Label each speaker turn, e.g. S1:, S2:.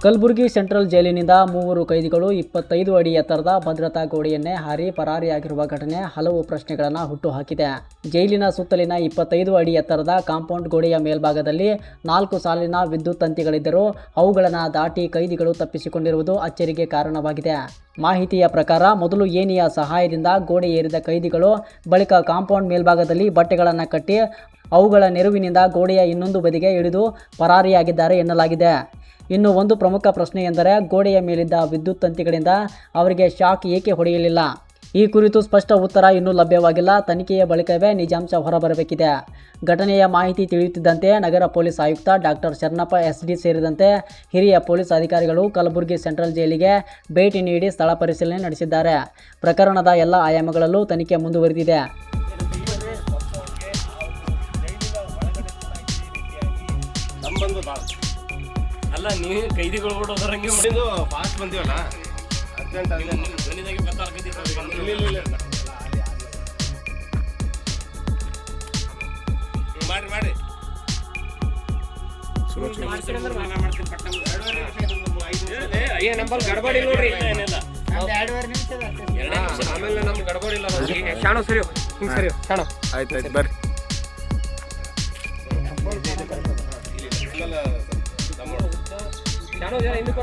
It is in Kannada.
S1: ಕಲಬುರಗಿ ಸೆಂಟ್ರಲ್ ಜೈಲಿನಿಂದ 3 ಕೈದಿಗಳು 25 ಅಡಿ ಎತ್ತರದ ಭದ್ರತಾ ಗೋಡೆಯನ್ನೇ ಹಾರಿ ಪರಾರಿಯಾಗಿರುವ ಘಟನೆ ಹಲವು ಪ್ರಶ್ನೆಗಳನ್ನು ಹುಟ್ಟುಹಾಕಿದೆ. ಜೈಲಿನ ಸುತ್ತಲಿನ 25 ಅಡಿ ಎತ್ತರದ ಕಾಂಪೌಂಡ್ ಗೋಡೆಯ ಮೇಲ್ಭಾಗದಲ್ಲಿ 4 ಸಾಲಿನ ವಿದ್ಯುತ್ ತಂತಿಗಳಿದ್ದರೂ ಅವುಗಳನ್ನು ದಾಟಿ ಕೈದಿಗಳು ತಪ್ಪಿಸಿಕೊಂಡಿರುವುದು ಅಚ್ಚರಿಗೆ ಕಾರಣವಾಗಿದೆ. ಮಾಹಿತಿಯ ಪ್ರಕಾರ ಮೊದಲು ಏಣಿಯ ಸಹಾಯದಿಂದ ಗೋಡೆ ಏರಿದ ಕೈದಿಗಳು ಬಳಿಕ ಕಾಂಪೌಂಡ್ ಮೇಲ್ಭಾಗದಲ್ಲಿ ಬಟ್ಟೆಗಳನ್ನು ಕಟ್ಟಿ ಅವುಗಳ ನೆರವಿನಿಂದ ಗೋಡೆಯ ಇನ್ನೊಂದು ಬದಿಗೆ ಇಳಿದು ಪರಾರಿಯಾಗಿದ್ದಾರೆ ಎನ್ನಲಾಗಿದೆ. ಇನ್ನು ಒಂದು ಪ್ರಮುಖ ಪ್ರಶ್ನೆ ಎಂದರೆ ಗೋಡೆಯ ಮೇಲಿದ್ದ ವಿದ್ಯುತ್ ತಂತಿಗಳಿಂದ ಅವರಿಗೆ ಶಾಕ್ ಏಕೆ ಹೊಡೆಯಲಿಲ್ಲ? ಈ ಕುರಿತು ಸ್ಪಷ್ಟ ಉತ್ತರ ಇನ್ನೂ ಲಭ್ಯವಾಗಿಲ್ಲ. ತನಿಖೆಯ ಬಳಿಕವೇ ನಿಜಾಂಶ ಹೊರಬರಬೇಕಿದೆ. ಘಟನೆಯ ಮಾಹಿತಿ ತಿಳಿಯುತ್ತಿದ್ದಂತೆ ನಗರ ಪೊಲೀಸ್ ಆಯುಕ್ತ ಡಾಕ್ಟರ್ ಶರಣಪ್ಪ SD ಸೇರಿದಂತೆ ಹಿರಿಯ ಪೊಲೀಸ್ ಅಧಿಕಾರಿಗಳು ಕಲಬುರಗಿ ಸೆಂಟ್ರಲ್ ಜೈಲಿಗೆ ಭೇಟಿ ನೀಡಿ ಸ್ಥಳ ಪರಿಶೀಲನೆ ನಡೆಸಿದ್ದಾರೆ. ಪ್ರಕರಣದ ಎಲ್ಲ ಆಯಾಮಗಳಲ್ಲೂ ತನಿಖೆ ಮುಂದುವರೆದಿದೆ.
S2: ಅಲ್ಲ ನೀವು ಕೈದಿಗಳು ಕೂಡ ಹೋದರಂಗೆ ಮಾಡಿದ್ದು ಫಾಸ್ಟ್ ಬಂದಿವಲ್ಲ ಅರ್ಜೆಂಟ್ ಧ್ವನಿದಾಗೆ ಮಾಡ್ರಿ ನಂಬರ್ ಗಡಬಡಿ ನೋಡ್ರಿ. ಏನಿಲ್ಲ ಆಮೇಲೆ ನಮ್ಗೆ ಗಡಬಡಿ ಇಲ್ಲ. ಶಾಣು ಸರಿ ಹಿಂಗೆ ಸರಿ ಶಾಣು
S3: ಆಯ್ತು ಬರ್ರಿ.
S2: ಶಾಣು ಹಿಂದಕ್ಕೆ